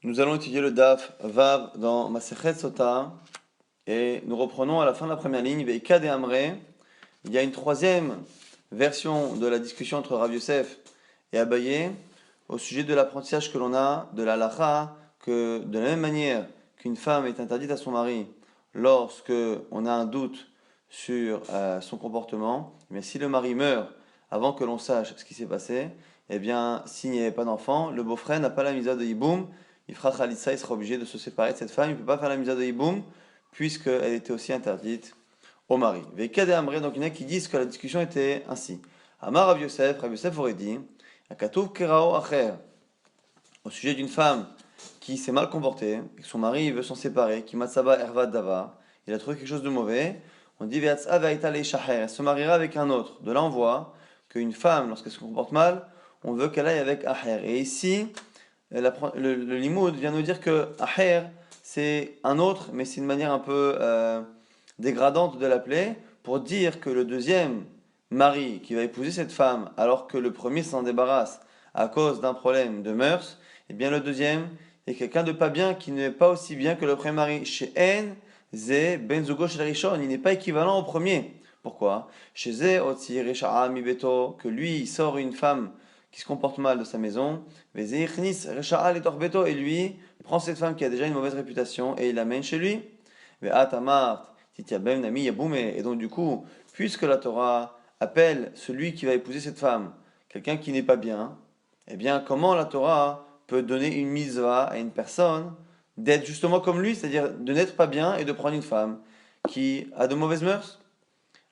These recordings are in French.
Nous allons étudier le Daf Vav dans Masechet Sota et nous reprenons à la fin de la première ligne Veikad et Amré. Il y a une troisième version de la discussion entre Rav Yosef et Abaye au sujet de l'apprentissage que l'on a de la halakha, que de la même manière qu'une femme est interdite à son mari lorsque on a un doute sur son comportement, mais si le mari meurt avant que l'on sache ce qui s'est passé, eh bien, s'il n'y avait pas d'enfant, le beau-frère n'a pas la misa de Yiboum, il fera Khalitsa, il sera obligé de se séparer de cette femme, il ne peut pas faire la misa de Yiboum, puisqu'elle était aussi interdite au mari. Vekad et Amré, donc il y en a qui disent que la discussion était ainsi. Amar Rav Yosef aurait dit, Akatouv Kerao Acher, au sujet d'une femme qui s'est mal comportée, et que son mari veut s'en séparer, qui matsaba ervad dava, il a trouvé quelque chose de mauvais, on dit Veatsa Veaita Leishacher, elle se mariera avec un autre. De là on voit qu'une femme, lorsqu'elle se comporte mal, on veut qu'elle aille avec Acher. Et ici, le limoud vient nous dire que Aher, c'est un autre, mais c'est une manière un peu dégradante de l'appeler, pour dire que le deuxième mari qui va épouser cette femme, alors que le premier s'en débarrasse à cause d'un problème de mœurs, eh bien le deuxième est quelqu'un de pas bien, qui n'est pas aussi bien que le premier mari. Chez En, Ze, Ben Zugo Shel Rishon, il n'est pas équivalent au premier. Pourquoi? Chez Ze, Otsi Resha'a Mi Beto, que lui, il sort une femme qui se comporte mal de sa maison, et lui prend cette femme qui a déjà une mauvaise réputation et il l'amène chez lui. Et donc du coup, puisque la Torah appelle celui qui va épouser cette femme quelqu'un qui n'est pas bien, eh bien comment la Torah peut donner une mitzvah à une personne d'être justement comme lui, c'est-à-dire de n'être pas bien et de prendre une femme qui a de mauvaises mœurs?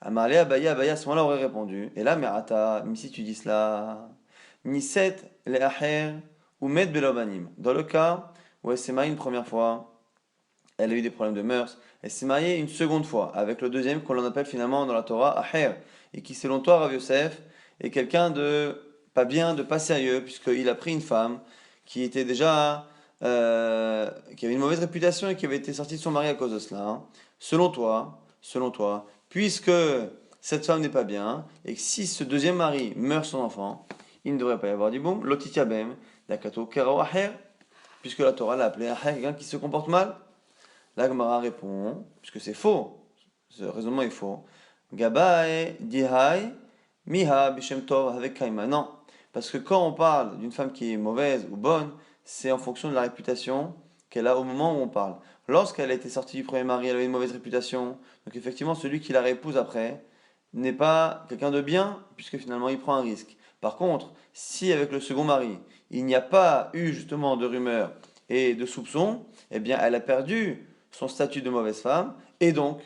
Amalé Abaye, à ce moment-là aurait répondu, et là, mais si tu dis cela, Niset le aher ou met belobanim. Dans le cas où elle s'est mariée une première fois, elle a eu des problèmes de mœurs, elle s'est mariée une seconde fois avec le deuxième qu'on appelle finalement dans la Torah aher, et qui selon toi, Rav Yosef, est quelqu'un de pas bien, de pas sérieux, puisqu'il a pris une femme qui était déjà qui avait une mauvaise réputation et qui avait été sortie de son mari à cause de cela. Hein. Selon toi, puisque cette femme n'est pas bien, et que si ce deuxième mari meurt son enfant, il ne devrait pas y avoir du boum. Lotitiabem, dakato kerao aher, puisque la Torah l'a appelé aher, quelqu'un qui se comporte mal. La Gemara répond, puisque c'est faux, ce raisonnement est faux. Gabae dihai miha bishem tov avec kaima. Non, parce que quand on parle d'une femme qui est mauvaise ou bonne, c'est en fonction de la réputation qu'elle a au moment où on parle. Lorsqu'elle a été sortie du premier mari, elle avait une mauvaise réputation. Donc effectivement, celui qui la réépouse après n'est pas quelqu'un de bien, puisque finalement il prend un risque. Par contre, si avec le second mari, il n'y a pas eu justement de rumeurs et de soupçons, eh bien elle a perdu son statut de mauvaise femme, et donc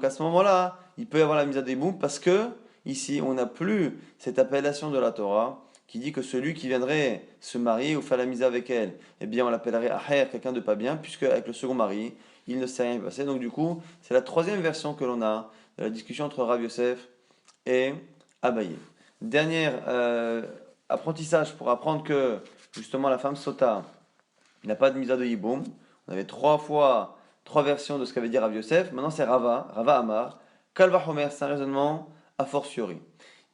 à ce moment-là, il peut y avoir la mise à des bouts parce que ici on n'a plus cette appellation de la Torah qui dit que celui qui viendrait se marier ou faire la mise avec elle, eh bien on l'appellerait Aher, quelqu'un de pas bien, puisque avec le second mari, il ne s'est rien passé. Donc du coup, c'est la troisième version que l'on a de la discussion entre Rav Yosef et Abaye. Dernier apprentissage pour apprendre que justement la femme sota n'a pas de misa de Yiboum. On avait trois versions de ce qu'avait dit Rav Yosef. Maintenant c'est Rava Amar. Kalva Homer, c'est un raisonnement a fortiori.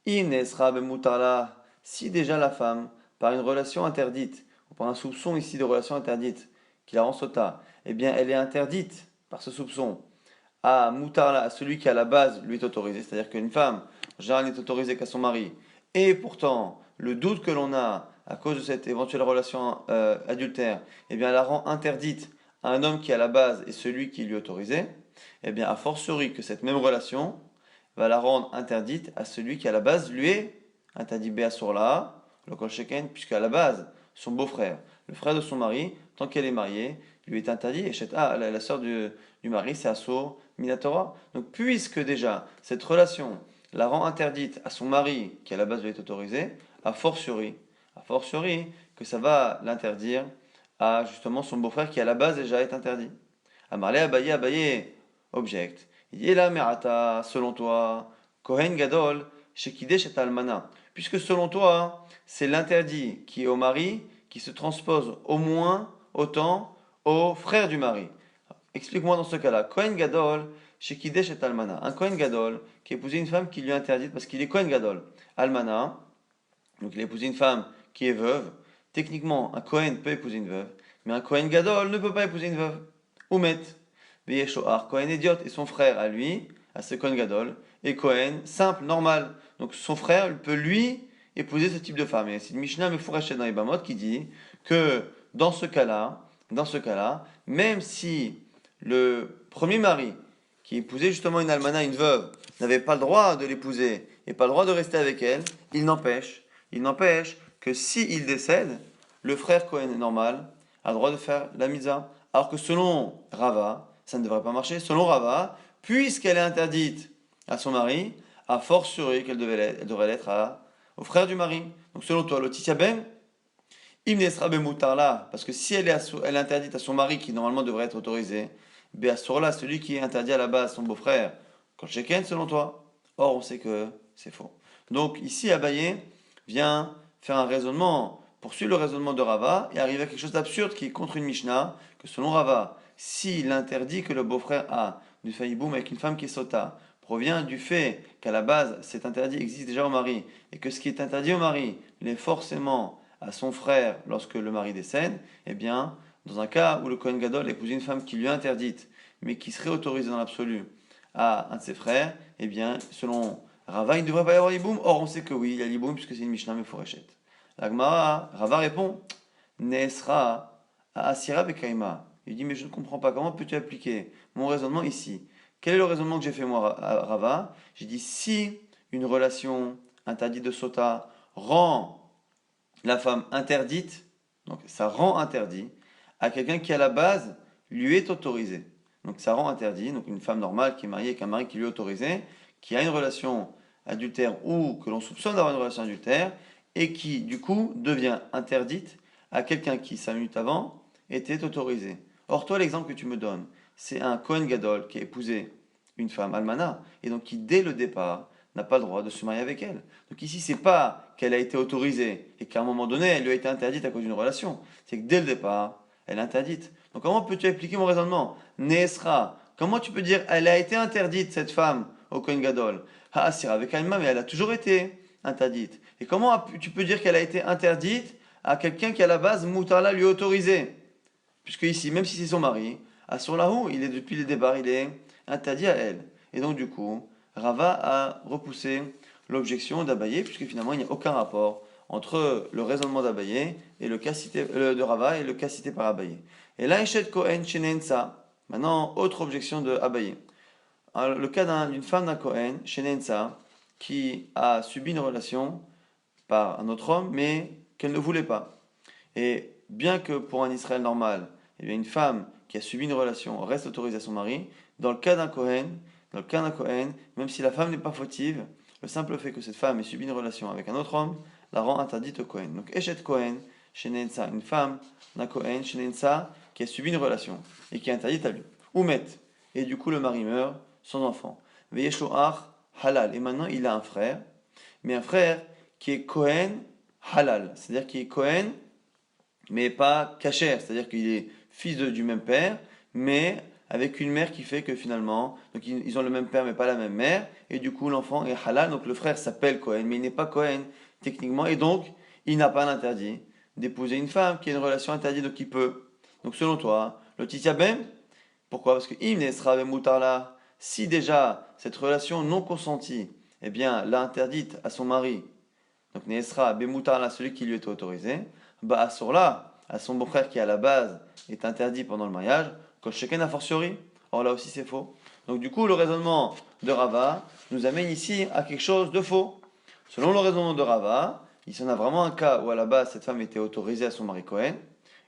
Inesra bemutarla, si déjà la femme, par une relation interdite, ou par un soupçon ici de relation interdite, qui la rend sota, eh bien elle est interdite par ce soupçon à mutarla, à celui qui à la base lui est autorisé, c'est-à-dire qu'une femme, en général, n'est autorisée qu'à son mari, et pourtant, le doute que l'on a à cause de cette éventuelle relation adultère, eh bien, la rend interdite à un homme qui à la base est celui qui lui est autorisé, eh bien, a fortiori que cette même relation va la rendre interdite à celui qui à la base lui est interdit Béasourla, le Kol Sheken, puisqu'à la base, son beau-frère, le frère de son mari, tant qu'elle est mariée, lui est interdit, et la sœur du mari, c'est Assour Minatora. Donc, puisque déjà cette relation la rend interdite à son mari, qui à la base lui est autorisé, a fortiori que ça va l'interdire à justement son beau-frère qui à la base déjà est interdit. Amarle Abaye objecte. Il dit là, Merata, selon toi, Kohen Gadol, Shekidesh et Almana. Puisque selon toi, c'est l'interdit qui est au mari qui se transpose au moins autant au frère du mari. Explique-moi dans ce cas-là. Kohen Gadol, Shekidesh et Almana. Un Kohen Gadol qui a épousé une femme qui lui est interdite parce qu'il est Kohen Gadol. Almana, donc il a épousé une femme qui est veuve. techniquement, un Kohen peut épouser une veuve, mais un Kohen Gadol ne peut pas épouser une veuve. Oumet. Veyeshoar, Kohen idiot, et son frère à lui, à ce Kohen Gadol, est Kohen simple, normal. Donc son frère peut lui épouser ce type de femme. Et c'est une Mishnah Mefourachet dans les Bamot qui dit que dans ce cas-là, même si le premier mari qui épousait justement une almana, une veuve, n'avait pas le droit de l'épouser et pas le droit de rester avec elle, il n'empêche que s'il décède, le frère Cohen normal a le droit de faire la mitzvah. Alors que selon Rava, ça ne devrait pas marcher. Selon Rava, puisqu'elle est interdite à son mari, a fortiori qu'elle devrait l'être au frère du mari. Donc selon toi, l'otitia ben, imnesra bemutarla, parce que si elle est interdite à son mari qui normalement devrait être autorisé, beasurla, celui qui est interdit à la base, son beau-frère, quand sheken selon toi. Or, on sait que c'est faux. Donc ici, Abaye vient faire un raisonnement, poursuivre le raisonnement de Rava et arriver à quelque chose d'absurde qui est contre une Mishnah, que selon Rava, si l'interdit que le beau-frère a du faïboum avec une femme qui est sota provient du fait qu'à la base cet interdit existe déjà au mari et que ce qui est interdit au mari l'est forcément à son frère lorsque le mari décède, eh bien, dans un cas où le Kohen Gadol épouse une femme qui lui est interdite, mais qui serait autorisée dans l'absolu à un de ses frères, eh bien, selon Rava, il ne devrait pas y avoir Yiboum. Or, on sait que oui, il y a Yiboum puisque c'est une Mishnah Meforeshet. La Gemara, Rava répond Nesra à Asira Bekaima. Il dit mais je ne comprends pas, comment peux-tu appliquer mon raisonnement ici? Quel est le raisonnement que j'ai fait moi, Rava? J'ai dit si une relation interdite de Sota rend la femme interdite, donc ça rend interdit, à quelqu'un qui à la base lui est autorisé. Donc ça rend interdit, donc une femme normale qui est mariée avec un mari qui lui est autorisé, qui a une relation adultère ou que l'on soupçonne d'avoir une relation adultère, et qui du coup devient interdite à quelqu'un qui 5 minutes avant était autorisé. Or toi l'exemple que tu me donnes, c'est un Kohen Gadol qui a épousé une femme almana, et donc qui dès le départ n'a pas le droit de se marier avec elle. Donc ici, c'est pas qu'elle a été autorisée et qu'à un moment donné, elle lui a été interdite à cause d'une relation. C'est que dès le départ, elle est interdite. Donc comment peux-tu appliquer mon raisonnement? Nesra, comment tu peux dire elle a été interdite, cette femme, au Kohen Gadol? Ah, c'est avec Alma, mais elle a toujours été interdite. Et comment tu peux dire qu'elle a été interdite à quelqu'un qui à la base, Moutala, lui a autorisé? Puisque ici, même si c'est son mari, à son lahou, il est depuis le départ, il est interdit à elle. Et donc du coup, Rava a repoussé l'objection d'Abaye, puisque finalement il n'y a aucun rapport entre le raisonnement d'Abaye et le cas cité, de Rava et le cas cité par Abaye. Et là, Eshet Kohen Shenensa. Maintenant, autre objection de Abaye. Le cas d'une femme d'un Kohen, Shenensa, qui a subi une relation par un autre homme, mais qu'elle ne voulait pas. Et bien que pour un Israël normal, eh bien une femme qui a subi une relation reste autorisée à son mari, dans le cas d'un Kohen, même si la femme n'est pas fautive, le simple fait que cette femme ait subi une relation avec un autre homme la rend interdite au Kohen. Donc Eshet Kohen, Shenensa, une femme d'un Kohen, Shenensa, qui a subi une relation et qui est interdite à lui. Oumet, et du coup le mari meurt, son enfant. Veyeshoach halal, et maintenant il a un frère, mais un frère qui est Kohen halal, c'est-à-dire qui est Kohen mais pas kasher, c'est-à-dire qu'il est fils du même père, mais avec une mère qui fait que finalement, donc ils ont le même père mais pas la même mère, et du coup l'enfant est halal, donc le frère s'appelle Cohen, mais il n'est pas Cohen techniquement, et donc il n'a pas l'interdit d'épouser une femme qui a une relation interdite, donc il peut. Donc selon toi, le titiabem, pourquoi? Parce que im nesra mutarla, si déjà cette relation non consentie, eh bien l'a interdite à son mari, donc nesra bemutarla, celui qui lui est autorisé, bah là, à son beau-frère qui à la base est interdit pendant le mariage, Kosheken a fortiori. Or là aussi c'est faux. Donc du coup le raisonnement de Rava nous amène ici à quelque chose de faux. Selon le raisonnement de Rava, ici on a vraiment un cas où à la base cette femme était autorisée à son mari Cohen,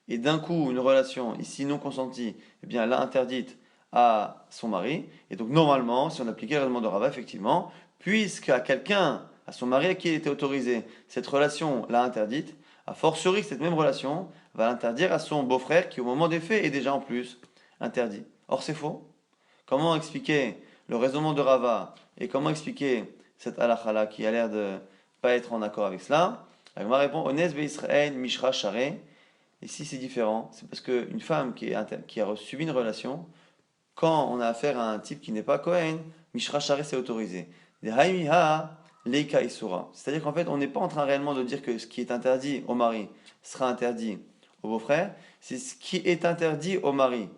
et d'un coup une relation ici non consentie, eh bien l'a interdite à son mari, et donc normalement si on appliquait le raisonnement de Rava effectivement, puisqu'à quelqu'un, à son mari à qui il était autorisé, cette relation l'a interdite, a fortiori cette même relation va l'interdire à son beau-frère qui au moment des faits est déjà en plus interdit. Or c'est faux. Comment expliquer le raisonnement de Rava et comment expliquer cette halakha qui a l'air de pas être en accord avec cela? La Gemara répond Ones Israël Mishra Share. Ici c'est différent, c'est parce qu'une femme qui a subi une relation, quand on a affaire à un type qui n'est pas Cohen, Mishra Share c'est autorisé. Des Haimiha Leika Isura. C'est-à-dire qu'en fait, on n'est pas en train réellement de dire que ce qui est interdit au mari sera interdit au beau-frère, c'est ce qui est interdit au mari.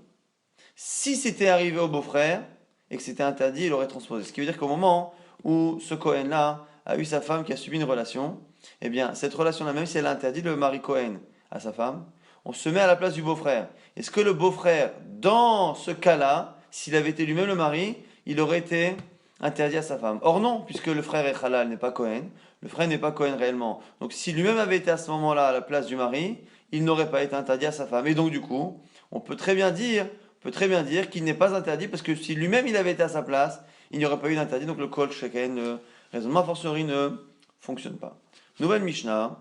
Si c'était arrivé au beau-frère et que c'était interdit, il aurait transposé. Ce qui veut dire qu'au moment où ce Cohen-là a eu sa femme qui a subi une relation, eh bien, cette relation-là, même si elle a interdit le mari Cohen à sa femme, on se met à la place du beau-frère. Est-ce que le beau-frère, dans ce cas-là, s'il avait été lui-même le mari, il aurait été interdit à sa femme? Or non, puisque le frère est halal, n'est pas Cohen, le frère n'est pas Cohen réellement. Donc si lui-même avait été à ce moment-là à la place du mari, il n'aurait pas été interdit à sa femme. Et donc du coup, on peut très bien dire qu'il n'est pas interdit parce que si lui-même il avait été à sa place, il n'y aurait pas eu d'interdit. Donc le kol sheken, le raisonnement a fortiori ne fonctionne pas. Nouvelle Mishnah,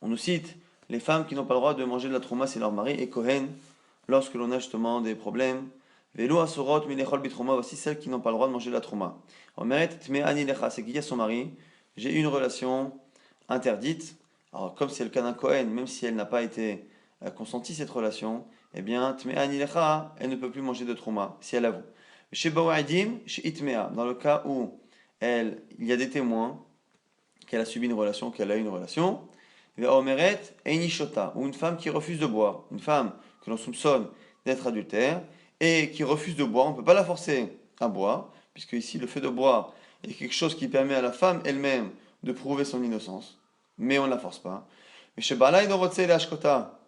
on nous cite les femmes qui n'ont pas le droit de manger de la trouma, c'est leur mari, et Kohen, lorsque l'on a justement des problèmes. Velo asorot minechol bitrouma, voici celles qui n'ont pas le droit de manger de la trouma. On mérite tme anilecha, c'est qu'il y a son mari, j'ai eu une relation interdite. Alors comme c'est le cas d'un Kohen, même si elle n'a pas été consentie cette relation, eh bien, tme anilecha, elle ne peut plus manger de trouma, si elle avoue. Chez Bawadim, chez Itmea, dans le cas où il y a des témoins qu'elle a subi une relation, qu'elle a eu une relation, Omeret Einishota, ou une femme qui refuse de boire, une femme que l'on soupçonne d'être adultère et qui refuse de boire, on ne peut pas la forcer à boire, puisque ici le fait de boire est quelque chose qui permet à la femme elle-même de prouver son innocence, mais on ne la force pas. Mais chez Bala Ashkota,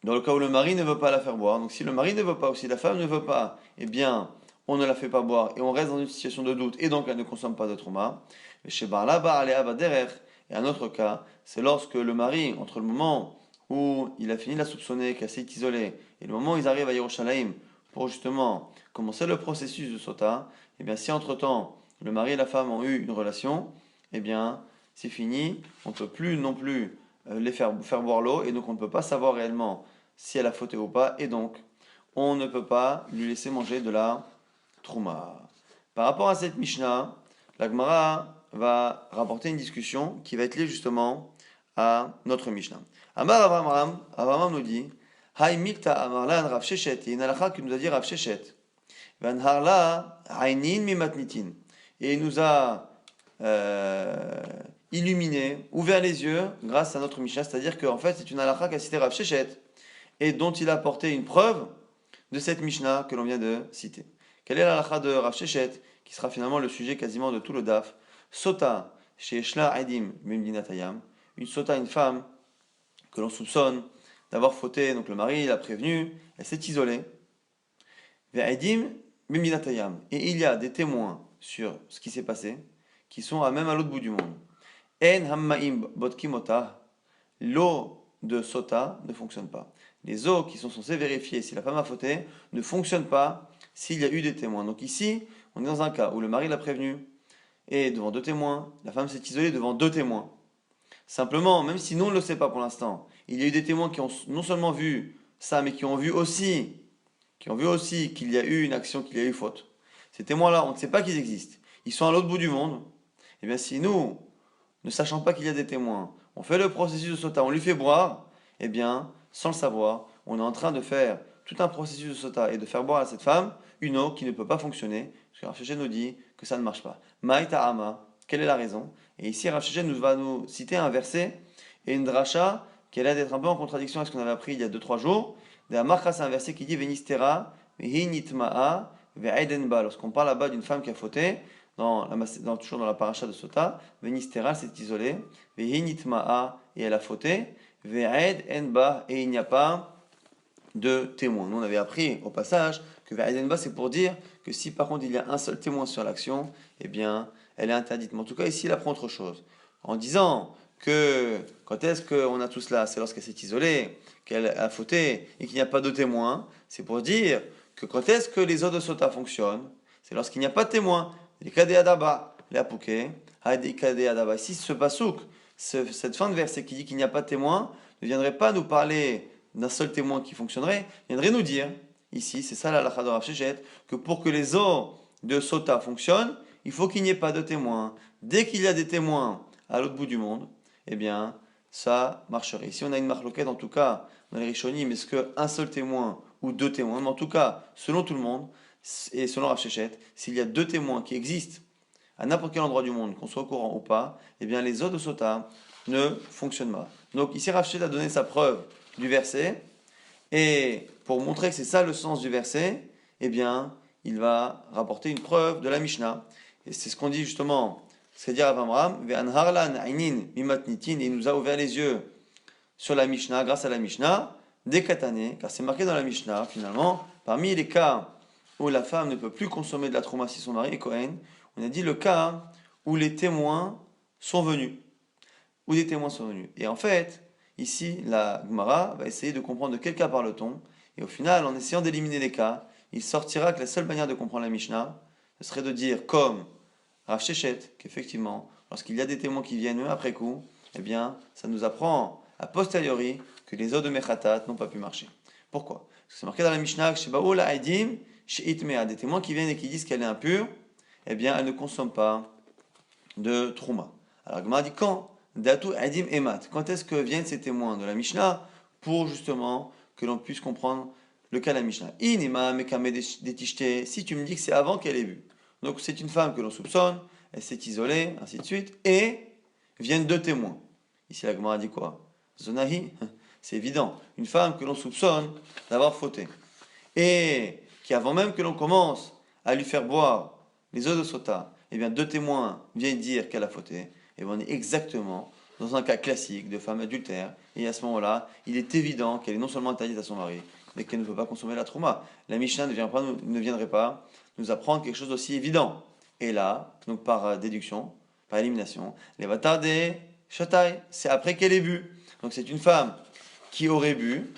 dans le cas où le mari ne veut pas la faire boire, donc si le mari ne veut pas ou si la femme ne veut pas, eh bien on ne la fait pas boire et on reste dans une situation de doute et donc elle ne consomme pas de trauma. Mais chez Bala Baderer, et un autre cas, c'est lorsque le mari, entre le moment où il a fini de la soupçonner, qu'elle s'est isolée, et le moment où ils arrivent à Yerushalayim pour justement commencer le processus de Sota, eh bien si entre-temps le mari et la femme ont eu une relation, eh bien c'est fini, on ne peut plus non plus les faire boire l'eau, et donc on ne peut pas savoir réellement si elle a fauté ou pas, et donc on ne peut pas lui laisser manger de la trouma. Par rapport à cette Mishnah, la Gemara va rapporter une discussion qui va être liée justement à notre Mishnah. Amar Avram nous dit Hay Mikta Amarlan Rav Sheshet, il y a une halakha qui nous a dit Rav Sheshet. Van Harla Ainin Mimatnitin. Et il nous a illuminé, ouvert les yeux grâce à notre Mishnah, c'est-à-dire qu'en fait c'est une halakha qu'a cité Rav Sheshet et dont il a apporté une preuve de cette Mishnah que l'on vient de citer. Quelle est la halakha de Rav Sheshet, qui sera finalement le sujet quasiment de tout le daf? Sota, chez Shla Edim Mimdinatayam, une sota, une femme que l'on soupçonne d'avoir fauté, donc le mari l'a prévenu, elle s'est isolée. Ve'edim Mimdinatayam, et il y a des témoins sur ce qui s'est passé, qui sont même à l'autre bout du monde. En Hammaim Botkimota, l'eau de sota ne fonctionne pas. Les eaux qui sont censées vérifier si la femme a fauté ne fonctionnent pas s'il y a eu des témoins. Donc ici, on est dans un cas où le mari l'a prévenu et devant deux témoins, la femme s'est isolée devant deux témoins. Simplement, même si nous on ne le sait pas pour l'instant, il y a eu des témoins qui ont non seulement vu ça, mais qui ont vu aussi qu'il y a eu une action, qu'il y a eu faute. Ces témoins-là, on ne sait pas qu'ils existent. Ils sont à l'autre bout du monde. Et bien si nous, ne sachant pas qu'il y a des témoins, on fait le processus de sota, on lui fait boire, eh bien, sans le savoir, on est en train de faire tout un processus de sota et de faire boire à cette femme une eau qui ne peut pas fonctionner, parce que Rav Sheshet nous dit que ça ne marche pas. Maïta Ama, quelle est la raison? Et ici, Rav Sheshet va nous citer un verset et une dracha qui a l'air d'être un peu en contradiction avec ce qu'on avait appris il y a 2-3 jours. De Amarcha, c'est un verset qui dit Venistera, Vehinitma'a, Ve'aidenba. Lorsqu'on parle là-bas d'une femme qui a fauté, toujours dans la paracha de Sota, Venistera s'est isolée, Vehinitma'a, et elle a fauté, Ve'aidenba, et il n'y a pas de témoin. Nous on avait appris au passage que Ve'aidenba c'est pour dire que si par contre il y a un seul témoin sur l'action, eh bien elle est interdite. Mais en tout cas ici il apprend autre chose. En disant que quand est-ce qu'on a tout cela? C'est lorsqu'elle s'est isolée, qu'elle a fauté et qu'il n'y a pas de témoin. C'est pour dire que quand est-ce que les eaux de Sota fonctionnent? C'est lorsqu'il n'y a pas de témoin. Les Kadé Adaba, les Apouké, Haïdé Kadé Adaba. Ici ce pasouk, cette fin de verset qui dit qu'il n'y a pas de témoin, ne viendrait pas nous parler d'un seul témoin qui fonctionnerait, viendrait nous dire, ici, c'est ça la halakha de Rav Sheshet, que pour que les eaux de Sota fonctionnent, il faut qu'il n'y ait pas de témoins. Dès qu'il y a des témoins à l'autre bout du monde, eh bien, ça marcherait. Ici, on a une marloquette, en tout cas, dans les Rishonim, est-ce qu'un seul témoin ou deux témoins, mais en tout cas, selon tout le monde, et selon Rav Sheshet, s'il y a deux témoins qui existent à n'importe quel endroit du monde, qu'on soit au courant ou pas, eh bien les eaux de sota ne fonctionnent pas. Donc ici Rav Sheshet a donné sa preuve du verset, et pour montrer que c'est ça le sens du verset, eh bien il va rapporter une preuve de la Mishnah. Et c'est ce qu'on dit justement, c'est-à-dire Avamram, Ve'anharlan ainin mimatnitin, et il nous a ouvert les yeux sur la Mishnah, grâce à la Mishnah, des katané, car c'est marqué dans la Mishnah, finalement, parmi les cas où la femme ne peut plus consommer de la trouma si son mari est Kohen, on a dit le cas où les témoins sont venus, où des témoins sont venus. Et en fait, ici, la Gemara va essayer de comprendre de quel cas parle-t-on, et au final, en essayant d'éliminer les cas, il sortira que la seule manière de comprendre la Mishnah, ce serait de dire, comme Rav Sheshet, qu'effectivement, lorsqu'il y a des témoins qui viennent même après coup, eh bien, ça nous apprend a posteriori que les eaux de Mechatat n'ont pas pu marcher. Pourquoi? Parce que c'est marqué dans la Mishnah que chez Baola Aidim, chez Itmea, des témoins qui viennent et qui disent qu'elle est impure, eh bien, elle ne consomme pas de Trouma. Alors, Gemara dit quand? Datu Aidim Emat. Quand est-ce que viennent ces témoins de la Mishnah pour justement que l'on puisse comprendre le cas de la Mishnah? Inima Mekame Detishte, si tu me dis que c'est avant qu'elle ait bu. Donc, c'est une femme que l'on soupçonne, elle s'est isolée, ainsi de suite, et viennent deux témoins. Ici, la Gemara dit quoi? Zonahi, c'est évident. Une femme que l'on soupçonne d'avoir fauté. Et qui, avant même que l'on commence à lui faire boire les eaux de sota, eh bien, deux témoins viennent dire qu'elle a fauté. Et on est exactement dans un cas classique de femme adultère. Et à ce moment-là, il est évident qu'elle est non seulement interdite à son mari, mais qu'elle ne peut pas consommer la trouma. La Mishnah ne viendrait pas nous apprendre quelque chose d'aussi évident. Et là, donc par déduction, par élimination, les vatardes shatai, c'est après qu'elle ait bu. Donc c'est une femme qui aurait bu,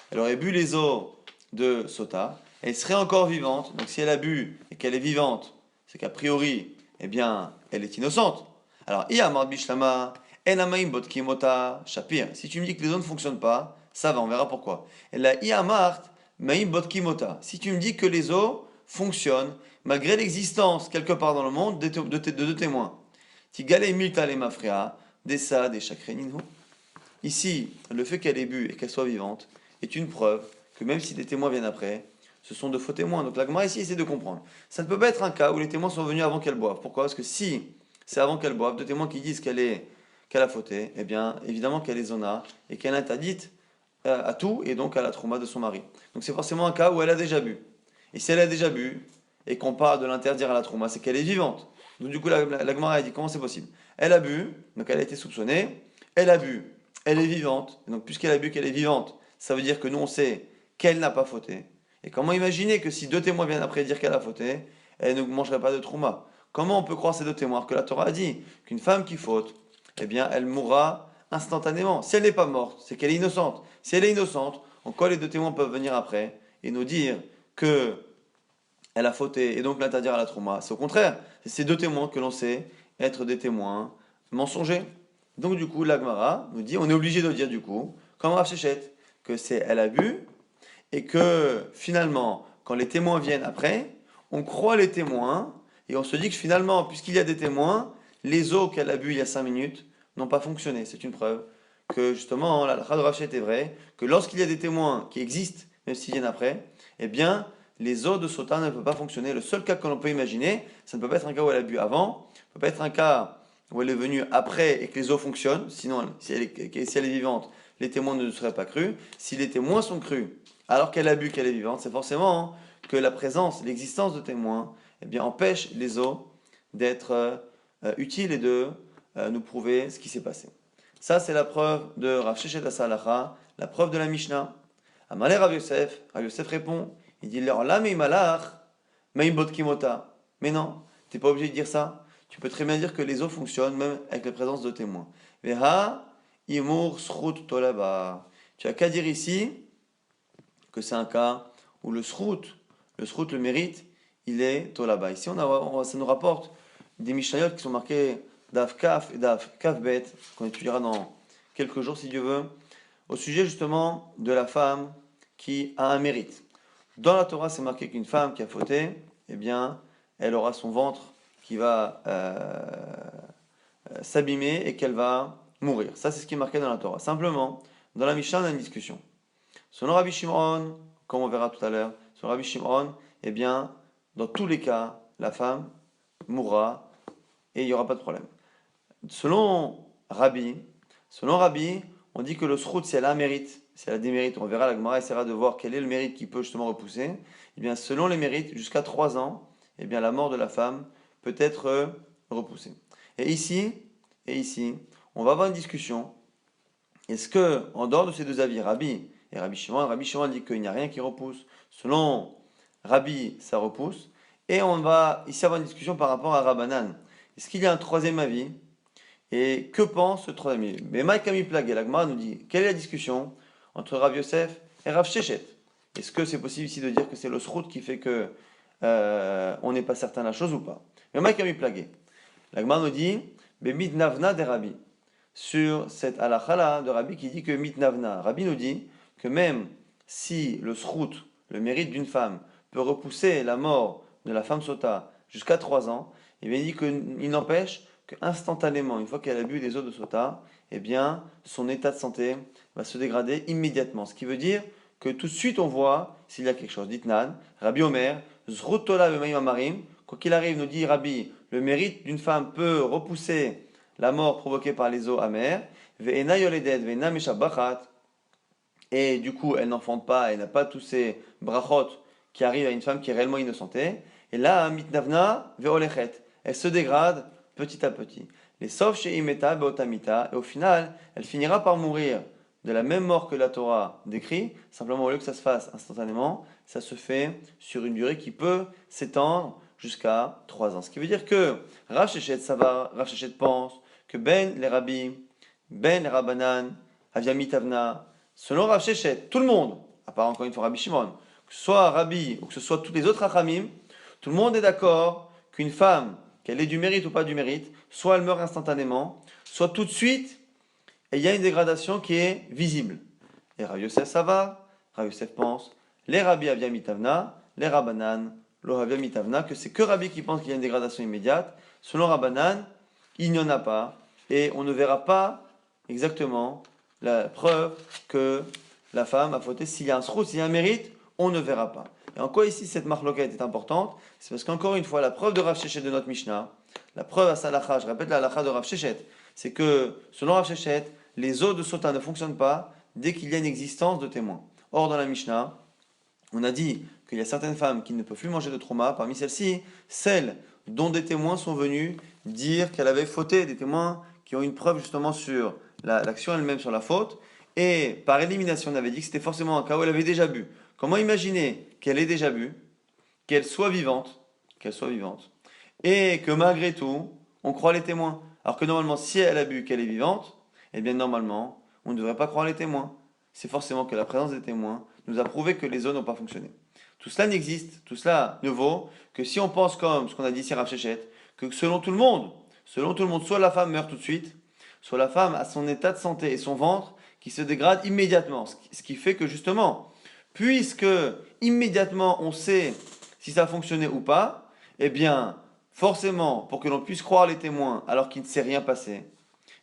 elle aurait bu les eaux de sota, elle serait encore vivante. Donc si elle a bu et qu'elle est vivante, c'est qu'a priori, eh bien, elle est innocente. Alors, Iyamar Bishlama, Enamaim Botkimota, Shapir. Si tu me dis que les eaux ne fonctionnent pas, ça va, on verra pourquoi. Et là, Iyamart, Maim Botkimota. Si tu me dis que les eaux fonctionnent, malgré l'existence quelque part dans le monde de deux témoins. Tigale Milta le Mafria, Dessa, des Chakreninhu. Ici, le fait qu'elle ait bu et qu'elle soit vivante est une preuve que même si des témoins viennent après, ce sont de faux témoins. Donc la Gemara ici essaie de comprendre. Ça ne peut pas être un cas où les témoins sont venus avant qu'elle boive. Pourquoi? Parce que si c'est avant qu'elle boive, deux témoins qui disent qu'elle a fauté, eh bien évidemment qu'elle est zona et qu'elle est interdite à tout et donc à la trauma de son mari. Donc c'est forcément un cas où elle a déjà bu. Et si elle a déjà bu et qu'on parle de l'interdire à la trauma, c'est qu'elle est vivante. Donc du coup la Gemara a dit comment c'est possible? Elle a bu, donc elle a été soupçonnée, elle a bu, elle est vivante, et donc puisqu'elle a bu qu'elle est vivante, ça veut dire que nous on sait qu'elle n'a pas fauté. Et comment imaginer que si deux témoins viennent après dire qu'elle a fauté, elle ne mangerait pas de trouma? Comment on peut croire ces deux témoins que la Torah a dit qu'une femme qui faute, eh bien elle mourra instantanément. Si elle n'est pas morte, c'est qu'elle est innocente. Si elle est innocente, en quoi les deux témoins peuvent venir après et nous dire que elle a fauté et donc l'interdire à la trouma? C'est au contraire, c'est ces deux témoins que l'on sait être des témoins mensongers. Donc du coup, l'Agmara nous dit, on est obligé de dire du coup, comme Rav Sheshet, que c'est elle a bu et que finalement, quand les témoins viennent après, on croit les témoins et on se dit que finalement, puisqu'il y a des témoins, les eaux qu'elle a bu il y a 5 minutes n'ont pas fonctionné. C'est une preuve que justement, la halakha de Rav Sheshet est vraie, que lorsqu'il y a des témoins qui existent, même s'ils viennent après, eh bien, les eaux de sota ne peuvent pas fonctionner. Le seul cas que l'on peut imaginer, ça ne peut pas être un cas où elle a bu avant, ça ne peut pas être un cas où elle est venue après et que les eaux fonctionnent, sinon si elle est vivante, les témoins ne seraient pas crus. Si les témoins sont crus, alors qu'elle a bu qu'elle est vivante, c'est forcément que la présence, l'existence de témoins, eh bien, empêche les eaux d'être utiles et de nous prouver ce qui s'est passé. Ça, c'est la preuve de Rav Sheshet Asalacha, la preuve de la Mishnah. Amalé Rav Yosef répond, il dit leur lame et malach, maïmbot kimota. Mais non, tu n'es pas obligé de dire ça. Tu peux très bien dire que les eaux fonctionnent même avec la présence de témoins. Veha imur srut tolaba. Tu as qu'à dire ici que c'est un cas où le srut, le mérite, il est tolaba. Ici, ça nous rapporte des mishnayot qui sont marqués d'Af Kaf et d'Af Kaf Bet, qu'on étudiera dans quelques jours si Dieu veut, au sujet justement de la femme qui a un mérite. Dans la Torah, c'est marqué qu'une femme qui a fauté, eh bien, elle aura son ventre qui va s'abîmer et qu'elle va mourir. Ça, c'est ce qui est marqué dans la Torah. Simplement, dans la Mishnah, on a une discussion. Selon Rabbi Shimon, comme on verra tout à l'heure, selon Rabbi Shimon, eh bien, dans tous les cas, la femme mourra et il n'y aura pas de problème. Selon Rabbi, selon Rabbi, on dit que le srout, si elle a un mérite, si elle a des mérites, on verra, la Gemara essaiera de voir quel est le mérite qui peut justement repousser. Eh bien, selon les mérites, jusqu'à 3 ans, eh bien, la mort de la femme peut être repoussée. Et ici, on va avoir une discussion. Est-ce que, en dehors de ces deux avis, Rabbi et Rabbi Shimon dit qu'il n'y a rien qui repousse. Selon Rabbi, ça repousse. Et on va ici avoir une discussion par rapport à Rabbanan. Est-ce qu'il y a un troisième avis? Et que pense ce troisième avis? Mais Mike Ami Plague, l'Agma nous dit, quelle est la discussion entre Rav Yosef et Rav Shechet? Est-ce que c'est possible ici de dire que c'est le srout qui fait que on n'est pas certain de la chose ou pas? Mais Mike Ami Plague, l'Agma nous dit, mitnavna de Rabbi. Sur cette halakha de Rabbi qui dit que mitnavna. Rabbi nous dit que même si le srout, le mérite d'une femme, peut repousser la mort de la femme sota jusqu'à 3 ans, eh bien, il dit qu'il n'empêche qu'instantanément, une fois qu'elle a bu des eaux de sota, eh bien, son état de santé va se dégrader immédiatement. Ce qui veut dire que tout de suite on voit s'il y a quelque chose. Ditnan, Rabbi Omer, Zrutola v'mayim amarim, quoi qu'il arrive, nous dit Rabbi, le mérite d'une femme peut repousser la mort provoquée par les eaux amères, ve'ena yoledet, ve'ena meshabachat, et du coup elle n'enfante pas, elle n'a pas tous ces brachot qui arrivent à une femme qui est réellement innocentée, et là, mitnavna ve'olechet, elle se dégrade petit à petit. Les sauf chez imeta beotamita, et au final, elle finira par mourir de la même mort que la Torah décrit, simplement au lieu que ça se fasse instantanément, ça se fait sur une durée qui peut s'étendre jusqu'à 3 ans. Ce qui veut dire que Rav Shechet pense que Ben les rabbis, Ben les rabbanan, Aviamit Avna, selon Rav Shechet, tout le monde, à part encore une fois Rabbi Shimon, que ce soit Rabbi ou que ce soit tous les autres Hachamim, tout le monde est d'accord qu'une femme, qu'elle ait du mérite ou pas du mérite, soit elle meurt instantanément, soit tout de suite, et il y a une dégradation qui est visible. Et Rav Yosef ça va, Rav Yosef pense, les rabbis Aviamit Avna, les rabbanan, lo Aviamit Avna, que c'est que Rabbi qui pense qu'il y a une dégradation immédiate. Selon Rabbanan, il n'y en a pas, et on ne verra pas exactement la preuve que la femme a fauté. S'il y a un srout, s'il y a un mérite, on ne verra pas. Et en quoi ici cette marloquette est importante? C'est parce qu'encore une fois, la preuve de Rav Shechet de notre Mishnah, la preuve à Salacha, je répète la halakha de Rav Shechet, c'est que selon Rav Shechet, les eaux de sota ne fonctionnent pas dès qu'il y a une existence de témoins. Or, dans la Mishnah, on a dit qu'il y a certaines femmes qui ne peuvent plus manger de trauma. Parmi celles-ci, celles dont des témoins sont venus dire qu'elle avait fauté, des témoins qui ont une preuve justement sur l'action elle-même, sur la faute. Et par élimination, on avait dit que c'était forcément un cas où elle avait déjà bu. Comment imaginer qu'elle ait déjà bu, qu'elle soit vivante, et que malgré tout, on croit les témoins. Alors que normalement, si elle a bu, qu'elle est vivante, eh bien normalement, on ne devrait pas croire les témoins. C'est forcément que la présence des témoins nous a prouvé que les eaux n'ont pas fonctionné. Tout cela n'existe, tout cela ne vaut que si on pense comme ce qu'on a dit ici Rav Shechet, que selon tout le monde, soit la femme meurt tout de suite, soit la femme a son état de santé et son ventre qui se dégrade immédiatement. Ce qui fait que justement, puisque immédiatement on sait si ça a fonctionné ou pas, eh bien, forcément, pour que l'on puisse croire les témoins alors qu'il ne s'est rien passé,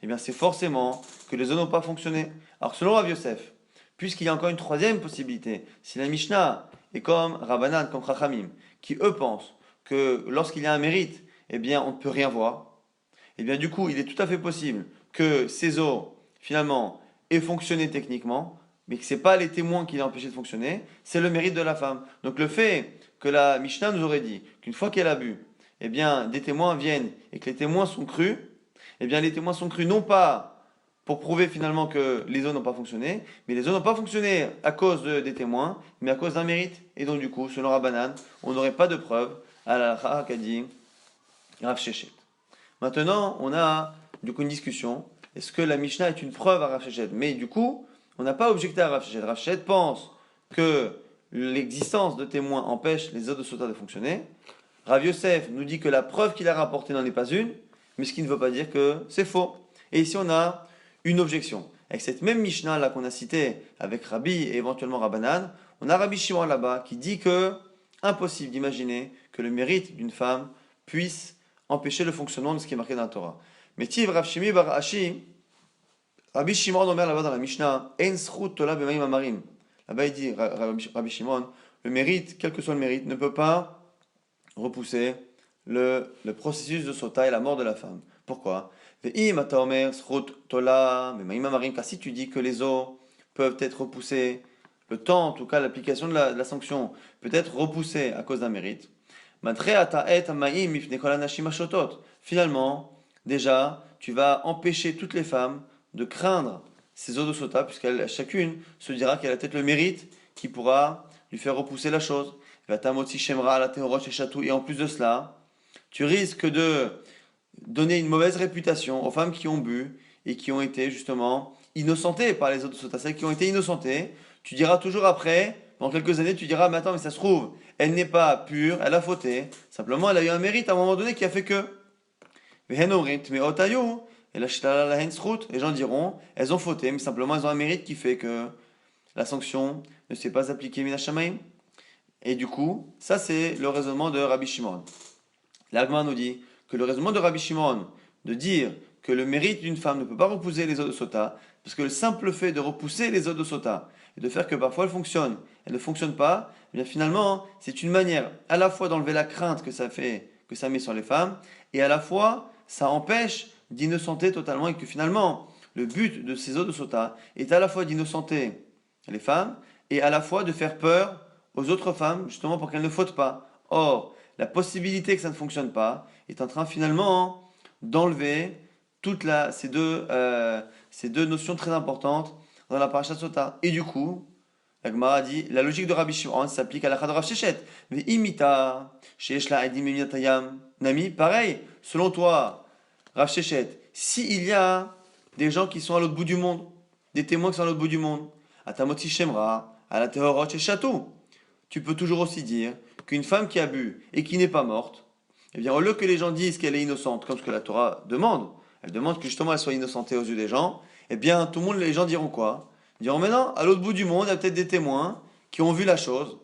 eh bien, c'est forcément que les eaux n'ont pas fonctionné. Alors, selon Rav Yosef, puisqu'il y a encore une troisième possibilité, si la Mishnah est comme Rabbanan, comme Chachamim, qui eux pensent que lorsqu'il y a un mérite, eh bien, on ne peut rien voir, eh bien, du coup, il est tout à fait possible que ces eaux, finalement, aient fonctionné techniquement, mais que ce n'est pas les témoins qui l'ont empêché de fonctionner, c'est le mérite de la femme. Donc, le fait que la Mishnah nous aurait dit qu'une fois qu'elle a bu, eh bien, des témoins viennent et que les témoins sont crus, eh bien, les témoins sont crus non pas pour prouver finalement que les eaux n'ont pas fonctionné, mais les eaux n'ont pas fonctionné à cause des témoins, mais à cause d'un mérite. Et donc, du coup, selon Rabbanan, on n'aurait pas de preuve à la halakha qu'a dit Rav Shechet. Maintenant, on a du coup une discussion. Est-ce que la Mishnah est une preuve à Rav Shechet? Mais du coup, on n'a pas objecté à Rav Shechet. Rav Shechet pense que l'existence de témoins empêche les eaux de sota de fonctionner. Rav Yosef nous dit que la preuve qu'il a rapportée n'en est pas une, mais ce qui ne veut pas dire que c'est faux. Et ici, on a une objection. Avec cette même Mishnah là qu'on a citée avec Rabbi et éventuellement Rabbanan, on a Rabbi Shimon là-bas qui dit que impossible d'imaginer que le mérite d'une femme puisse empêcher le fonctionnement de ce qui est marqué dans la Torah. Mais Tiv Rav Shimi bar Ashi, Rabbi Shimon Omer là-bas dans la Mishnah, En Srut Tola B'Mayim Amarim. Là-bas il dit Rabbi Shimon, le mérite, quel que soit le mérite, ne peut pas repousser le processus de sota et la mort de la femme. Pourquoi? Car si tu dis que les os peuvent être repoussés, le temps, en tout cas l'application de la sanction, peut être repoussée à cause d'un mérite. Finalement, déjà, tu vas empêcher toutes les femmes de craindre ces eaux de sota, puisqu'elle chacune se dira qu'elle a peut-être le mérite qui pourra lui faire repousser la chose. Et en plus de cela, tu risques de donner une mauvaise réputation aux femmes qui ont bu et qui ont été justement innocentées par les eaux de sota, celles qui ont été innocentées. Tu diras toujours après, dans quelques années, tu diras, mais attends, mais ça se trouve, elle n'est pas pure, elle a fauté. Simplement, elle a eu un mérite à un moment donné qui a fait que. Et les gens diront, elles ont fauté, mais simplement elles ont un mérite qui fait que la sanction ne s'est pas appliquée minashamayim. Et du coup, ça c'est le raisonnement de Rabbi Shimon. L'Agma nous dit que le raisonnement de Rabbi Shimon, de dire que le mérite d'une femme ne peut pas repousser les eaux de sota, parce que le simple fait de repousser les eaux de sota, et de faire que parfois elles fonctionnent, elles ne fonctionnent pas, eh bien finalement, c'est une manière à la fois d'enlever la crainte que ça fait, que ça met sur les femmes, et à la fois, ça empêche d'innocenter totalement, et que finalement, le but de ces eaux de sota est à la fois d'innocenter les femmes, et à la fois de faire peur aux autres femmes, justement pour qu'elles ne fautent pas. Or, la possibilité que ça ne fonctionne pas est en train finalement d'enlever ces deux notions très importantes dans la parashat Sota. Et du coup, la Gemara dit, la logique de Rabbi Shimon s'applique à la Chad Rav Sheshet. Imita, Sheeshla Edim Eminatayam. Nami, pareil, selon toi, Rav Sheshet, s'il y a des gens qui sont à l'autre bout du monde, des témoins qui sont à l'autre bout du monde, à Tamoti Shemra, à la Tehorot et Chatou, tu peux toujours aussi dire qu'une femme qui a bu et qui n'est pas morte, eh bien, au lieu que les gens disent qu'elle est innocente, comme ce que la Torah demande, elle demande que justement elle soit innocentée aux yeux des gens, eh bien, tout le monde, les gens diront quoi? Ils diront, mais non, à l'autre bout du monde, il y a peut-être des témoins qui ont vu la chose,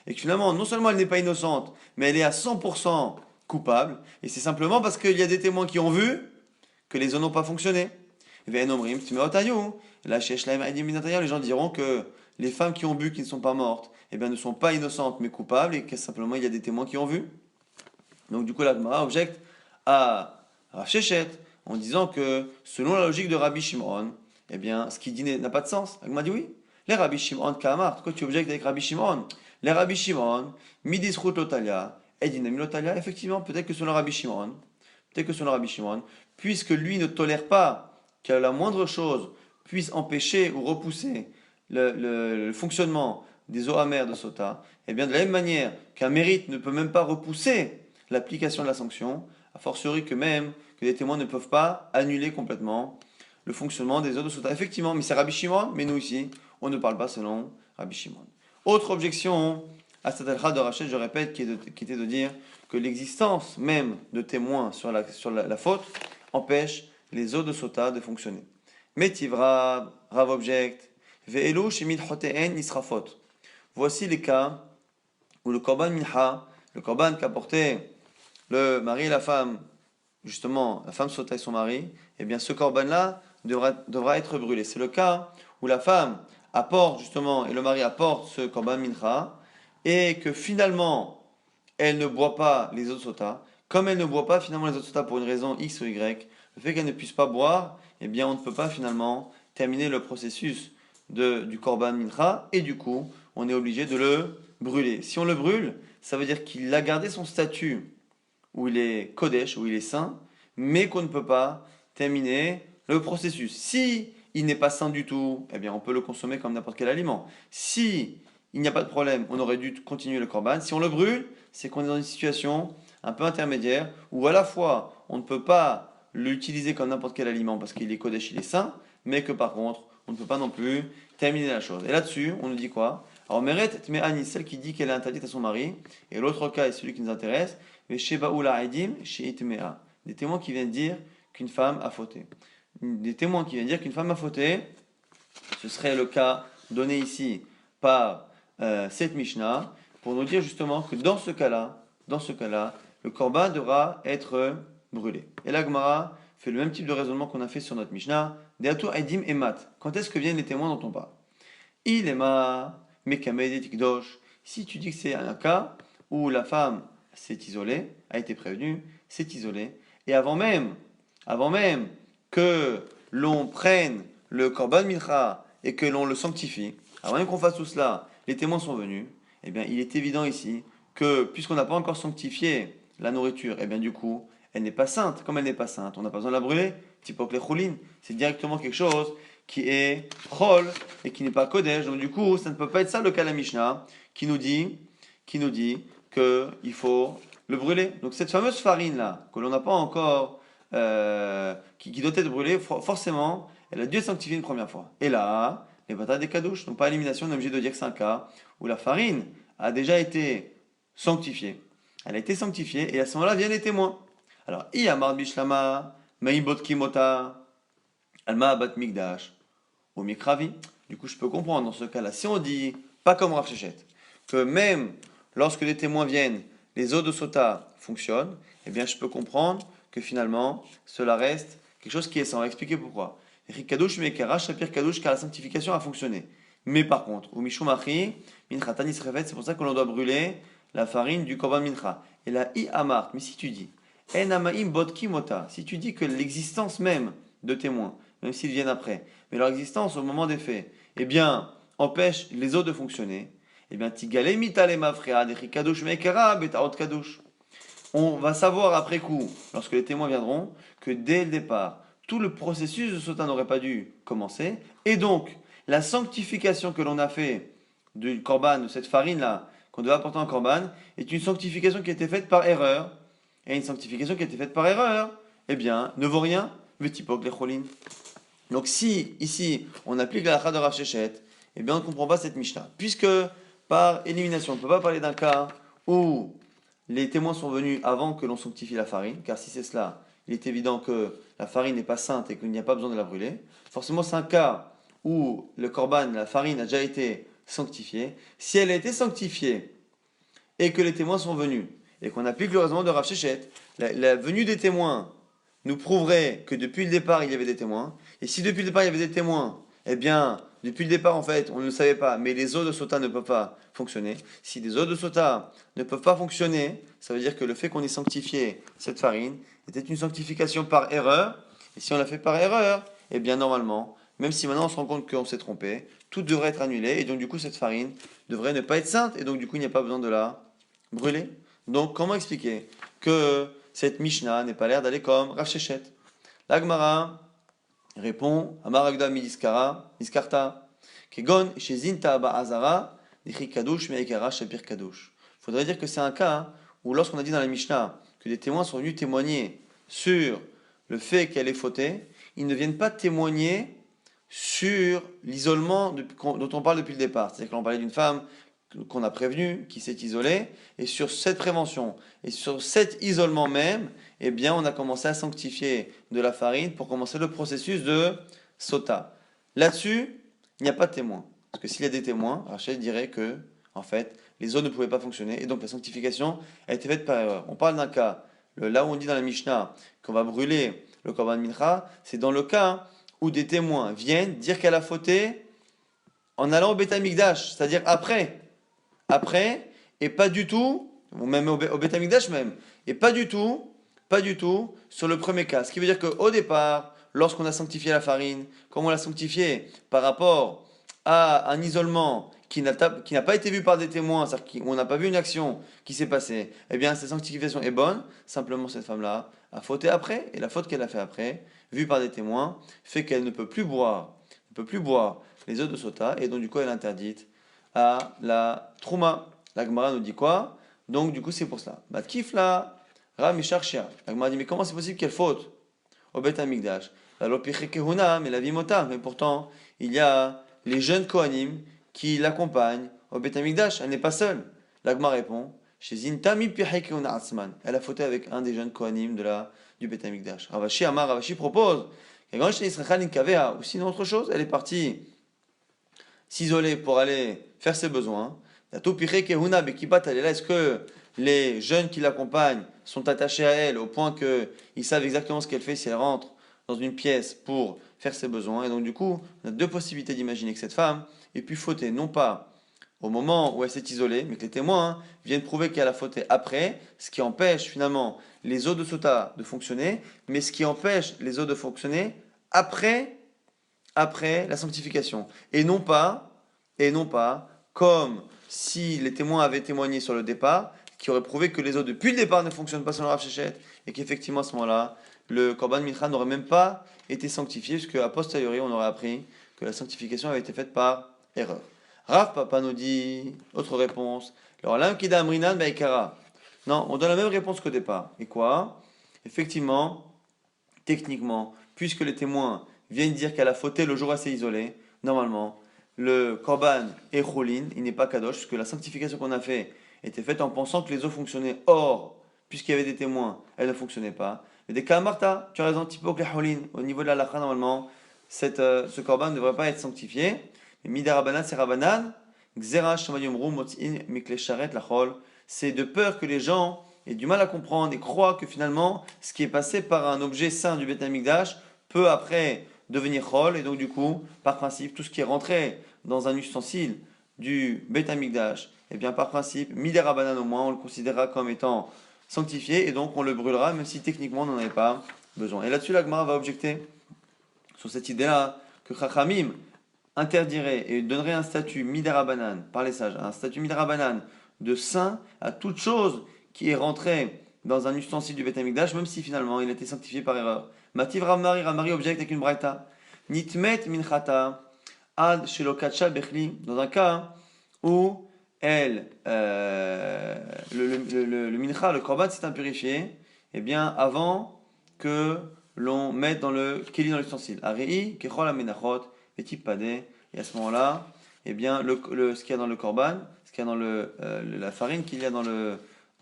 et que finalement, non seulement elle n'est pas innocente, mais elle est à 100% coupable, et c'est simplement parce qu'il y a des témoins qui ont vu que les eaux n'ont pas fonctionné. Les gens diront que les femmes qui ont bu, qui ne sont pas mortes, eh bien, ne sont pas innocentes mais coupables, et que simplement il y a des témoins qui ont vu. Donc du coup, la Gemara objecte à Rav Sheshet en disant que selon la logique de Rabbi Shimon, eh bien, ce qu'il dit n'a pas de sens. La Gemara dit oui. Les Rabbi Shimon Kamar, pourquoi tu objectes avec Rabbi Shimon? Les Rabbi Shimon, Midisrut Lotalia, et Dinami Lotalia, effectivement, peut-être que selon Rabbi Shimon, puisque lui ne tolère pas que la moindre chose puisse empêcher ou repousser le fonctionnement des eaux amères de Sota, et bien de la même manière qu'un mérite ne peut même pas repousser l'application de la sanction, a fortiori que même que les témoins ne peuvent pas annuler complètement le fonctionnement des eaux de Sota. Effectivement, mais c'est Rabbi Shimon, mais nous ici, on ne parle pas selon Rabbi Shimon. Autre objection à cette halakha de Rachet, je répète, qui était de dire que l'existence même de témoins sur la faute empêche les eaux de Sota de fonctionner. Metivra, Rav object, ve'elu shemid hoteen nisrafot. Voici les cas où le korban mincha, le korban qu'a porté le mari et la femme, justement, la femme Sota et son mari, eh bien ce korban-là devra être brûlé. C'est le cas où la femme apporte justement, et le mari apporte ce korban mincha, et que finalement, elle ne boit pas les eaux de Sota. Comme elle ne boit pas finalement les eaux de Sota pour une raison X ou Y, le fait qu'elle ne puisse pas boire, eh bien on ne peut pas finalement terminer le processus du korban mincha, et du coup, on est obligé de le brûler. Si on le brûle, ça veut dire qu'il a gardé son statut où il est kodesh, où il est saint, mais qu'on ne peut pas terminer le processus. Si il n'est pas sain du tout, eh bien on peut le consommer comme n'importe quel aliment. Si il n'y a pas de problème, on aurait dû continuer le korban. Si on le brûle, c'est qu'on est dans une situation un peu intermédiaire où à la fois on ne peut pas l'utiliser comme n'importe quel aliment parce qu'il est kodesh, il est saint, mais que par contre on ne peut pas non plus terminer la chose. Et là-dessus, on nous dit quoi? Alors Meret Tme'ani, celle qui dit qu'elle est interdite à son mari, et l'autre cas est celui qui nous intéresse, mais Shebaoula Edim, Sheitmea, des témoins qui viennent dire qu'une femme a fauté. Des témoins qui viennent dire qu'une femme a fauté, ce serait le cas donné ici par cette Mishnah, pour nous dire justement que dans ce cas-là, le korban devra être brûlé. Et la Gemara fait le même type de raisonnement qu'on a fait sur notre Mishnah, Deatu Edim et Mat. Quand est-ce que viennent les témoins dont on parle? Il est ma, Mekamed et Tikdosh. Si tu dis que c'est un cas où la femme s'est isolé, a été prévenu, s'est isolé. Et avant même que l'on prenne le Korban Mincha et que l'on le sanctifie, avant même qu'on fasse tout cela, les témoins sont venus, eh bien il est évident ici que puisqu'on n'a pas encore sanctifié la nourriture, eh bien du coup, elle n'est pas sainte. Comme elle n'est pas sainte, on n'a pas besoin de la brûler. Typiquement les choulines, c'est directement quelque chose qui est chol et qui n'est pas kodesh. Donc du coup, ça ne peut pas être ça le cas de la Mishnah qui nous dit qu'il faut le brûler. Donc cette fameuse farine là que l'on n'a pas encore, qui doit être brûlée, forcément, elle a dû être sanctifiée une première fois. Et là, les patates des kadouches, donc pas élimination, on est obligé de dire que c'est un cas où la farine a déjà été sanctifiée. Elle a été sanctifiée et à ce moment-là viennent les témoins. Alors, Iyamar Bishlama, Meibot Kimota, Alma Bat Migdash, ou Mikravi. Du coup, je peux comprendre dans ce cas-là, si on dit, pas comme Rav Shechet, que même lorsque les témoins viennent, les eaux de sota fonctionnent, eh bien, je peux comprendre que finalement, cela reste quelque chose qui est sans. On va expliquer pourquoi. Kadosh Mekara, Shapir Kadosh, car la sanctification a fonctionné. Mais par contre, ou Mishumachi, Minchatan Isrefet, c'est pour ça que l'on doit brûler la farine du Korban Mincha. Et la I Amart, mais si tu dis, En Amaim Bodki Mota, si tu dis que l'existence même de témoins, même s'ils viennent après, mais leur existence au moment des faits, eh bien, empêche les eaux de fonctionner, eh bien, Tigale Mitale Mafrea, Dechi Kadosh Mekara, Betaot Kadosh. On va savoir après coup, lorsque les témoins viendront, que dès le départ, tout le processus de Sota n'aurait pas dû commencer, et donc, la sanctification que l'on a fait du Korban, de cette farine-là, qu'on devait apporter en Korban, est une sanctification qui a été faite par erreur, et une sanctification qui a été faite par erreur, eh bien, ne vaut rien, Vetipok les cholines. Donc si, ici, on applique la halakha de Rav Shechet, eh bien on ne comprend pas cette Mishnah. Puisque, par élimination, on ne peut pas parler d'un cas où les témoins sont venus avant que l'on sanctifie la farine, car si c'est cela, il est évident que la farine n'est pas sainte et qu'il n'y a pas besoin de la brûler. Forcément, c'est un cas où le korban, la farine, a déjà été sanctifiée. Si elle a été sanctifiée et que les témoins sont venus, et qu'on applique le raisonnement de Rav Shechet, la venue des témoins nous prouverait que depuis le départ, il y avait des témoins. Et si depuis le départ, il y avait des témoins, eh bien, depuis le départ, en fait, on ne le savait pas, mais les eaux de sota ne peuvent pas fonctionner. Si les eaux de sota ne peuvent pas fonctionner, ça veut dire que le fait qu'on ait sanctifié cette farine était une sanctification par erreur. Et si on l'a fait par erreur, eh bien, normalement, même si maintenant on se rend compte qu'on s'est trompé, tout devrait être annulé. Et donc, du coup, cette farine devrait ne pas être sainte. Et donc, du coup, il n'y a pas besoin de la brûler. Donc, comment expliquer que cette Mishnah n'est pas l'air d'aller comme Rav Shechet? La Gemara répond Amaragda Midiskara, Miskarta, Kegon Shezinta Ba'azara, Dichi Kadosh Meikara Shapir Kadosh. Il faudrait dire que c'est un cas où, lorsqu'on a dit dans la Mishnah que des témoins sont venus témoigner sur le fait qu'elle est fautée, ils ne viennent pas témoigner sur l'isolement dont on parle depuis le départ. C'est-à-dire que l'on parlait d'une femme qu'on a prévenue, qui s'est isolée, et sur cette prévention, et sur cet isolement même, eh bien, on a commencé à sanctifier de la farine pour commencer le processus de sota. Là-dessus, il n'y a pas de témoin. Parce que s'il y a des témoins, Rachel dirait que, en fait, les eaux ne pouvaient pas fonctionner, et donc la sanctification a été faite par erreur. On parle d'un cas, là où on dit dans la Mishnah qu'on va brûler le Korban Mincha, c'est dans le cas où des témoins viennent dire qu'elle a fauté en allant au Beth Amikdash, c'est-à-dire après, et pas du tout, ou même au Beth Amikdash même, et pas du tout sur le premier cas. Ce qui veut dire qu'au départ, lorsqu'on a sanctifié la farine, comme on l'a sanctifié par rapport à un isolement qui n'a pas été vu par des témoins, c'est-à-dire qu'on n'a pas vu une action qui s'est passée, eh bien cette sanctification est bonne, simplement cette femme-là a fauté après, et la faute qu'elle a fait après, vue par des témoins, fait qu'elle ne peut plus boire les œufs de sota, et donc du coup elle est interdite à la trouma. La Gemara nous dit quoi? Donc du coup c'est pour cela. Bat kifla, ram Shia. La Gemara dit mais comment c'est possible qu'elle faute au Beth Amikdash? La lopiche kehuna, mais la vimota. Mais pourtant il y a les jeunes Kohanim qui l'accompagnent au Beth Amikdash. Elle n'est pas seule. La Gemara répond chez Zintami piche kehuna atzman. Elle a fauté avec un des jeunes Kohanim du Beth Amikdash. Ravashi propose. Ou sinon autre chose, elle est partie s'isoler pour aller faire ses besoins. Est-ce que les jeunes qui l'accompagnent sont attachés à elle au point qu'ils savent exactement ce qu'elle fait si elle rentre dans une pièce pour faire ses besoins? Et donc du coup, on a deux possibilités d'imaginer que cette femme ait pu fauter non pas au moment où elle s'est isolée, mais que les témoins viennent prouver qu'elle a fauté après, ce qui empêche finalement les eaux de sota de fonctionner, mais ce qui empêche les eaux de fonctionner après, après la sanctification. Et non pas comme si les témoins avaient témoigné sur le départ, qui aurait prouvé que les eaux depuis le départ ne fonctionnent pas selon Rav Shechet, et qu'effectivement à ce moment-là, le Korban Mincha n'aurait même pas été sanctifié, puisque a posteriori on aurait appris que la sanctification avait été faite par erreur. Rav Papa nous dit, autre réponse, alors l'un qui Amrinan Baikara. Non, on donne la même réponse qu'au départ. Et quoi? Effectivement, techniquement, puisque les témoins viennent dire qu'elle a fauté le jour assez isolé, normalement, le korban est choulin, il n'est pas kadosh, puisque la sanctification qu'on a fait était faite en pensant que les eaux fonctionnaient. Or, puisqu'il y avait des témoins, elles ne fonctionnaient pas. Mais des cas Martha, tu as raison, typo que choulin, au niveau de la halakha, normalement, ce korban ne devrait pas être sanctifié. Mais midarabanan, c'est rabanan, xera shamayumru motzin mikle sharet lachol. C'est de peur que les gens aient du mal à comprendre et croient que finalement, ce qui est passé par un objet saint du Beth Amikdash peut après devenir chol, et donc du coup, par principe, tout ce qui est rentré dans un ustensile du Beth Amikdash, et bien par principe, midera banan au moins, on le considérera comme étant sanctifié, et donc on le brûlera, même si techniquement on n'en avait pas besoin. Et là-dessus, la Gemara va objecter sur cette idée-là que Chachamim interdirait et donnerait un statut midera banan par les sages, un statut midera banan de saint à toute chose qui est rentrée dans un ustensile du Beth Amikdash, même si finalement il a été sanctifié par erreur. Mativ Ramari, Ramari objecte avec une braïta. Nitmet minchata ad shelokacha bechli. Dans un cas où le mincha, le korban s'est impurifié, eh bien avant que l'on mette dans le keli dans l'ustensile. Arei kechol amenachot etip padeh. Et à ce moment-là, eh bien ce qu'il y a dans le korban, ce qu'il y a dans la farine qu'il y a dans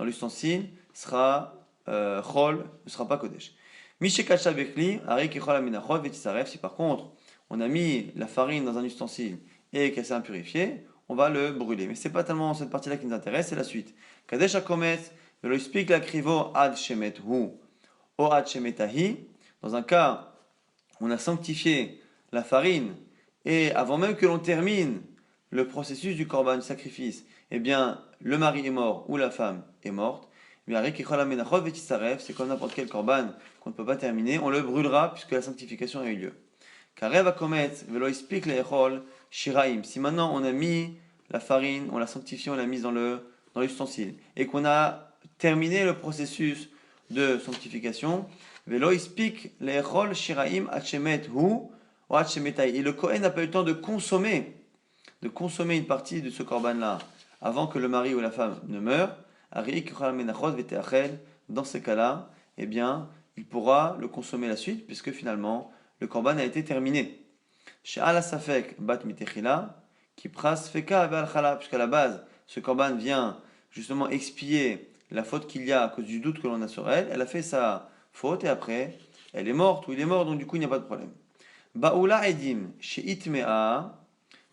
l'ustensile sera chol, ne sera pas kodesh. Mishekacha bekli, ari kechol amenachot vetisaref. Si par contre on a mis la farine dans un ustensile et qu'elle s'est impurifiée, on va le brûler. Mais c'est pas tellement cette partie-là qui nous intéresse, c'est la suite. Kadesh akomet, velo ispik la krivo ad shemet hu, o ad shemetahi. Dans un cas, on a sanctifié la farine et avant même que l'on termine le processus du korban, du sacrifice, eh bien, le mari est mort ou la femme est morte. C'est comme n'importe quel korban qu'on ne peut pas terminer, on le brûlera puisque la sanctification a eu lieu. Si maintenant on a mis la farine, on l'a sanctifiée, on l'a mise dans l'ustensile, et qu'on a terminé le processus de sanctification, et le Kohen n'a pas eu le temps de consommer une partie de ce korban-là avant que le mari ou la femme ne meure, dans ces cas-là, eh bien, il pourra le consommer la suite, puisque finalement, le korban a été terminé. She'ala safek bat mitechila, qui pras feka al chala, puisqu'à la base, ce korban vient justement expier la faute qu'il y a à cause du doute que l'on a sur elle. Elle a fait sa faute et après, elle est morte ou il est mort, donc du coup, il n'y a pas de problème. Ba'ula edim she'itmea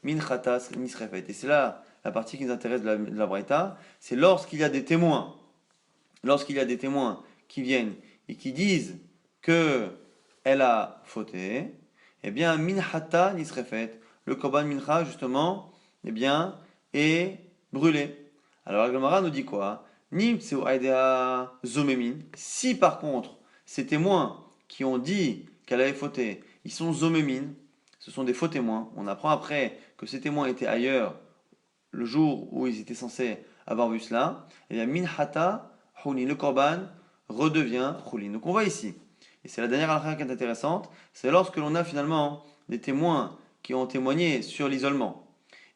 min chatas nisrefet. Et c'est là la partie qui nous intéresse de la Braïta, c'est lorsqu'il y a des témoins qui viennent et qui disent que elle a fauté, eh bien, minhata nisrefet, le korban mincha, justement, eh bien, est brûlé. Alors, la Gemara nous dit quoi? Nim tseu aidea zomemin. Si par contre, ces témoins qui ont dit qu'elle avait fauté, ils sont zomemin, ce sont des faux témoins. On apprend après que ces témoins étaient ailleurs le jour où ils étaient censés avoir vu cela. Et bien, minhata choulin, le korban redevient choulin. Donc on voit ici, et c'est la dernière halakha qui est intéressante, c'est lorsque l'on a finalement des témoins qui ont témoigné sur l'isolement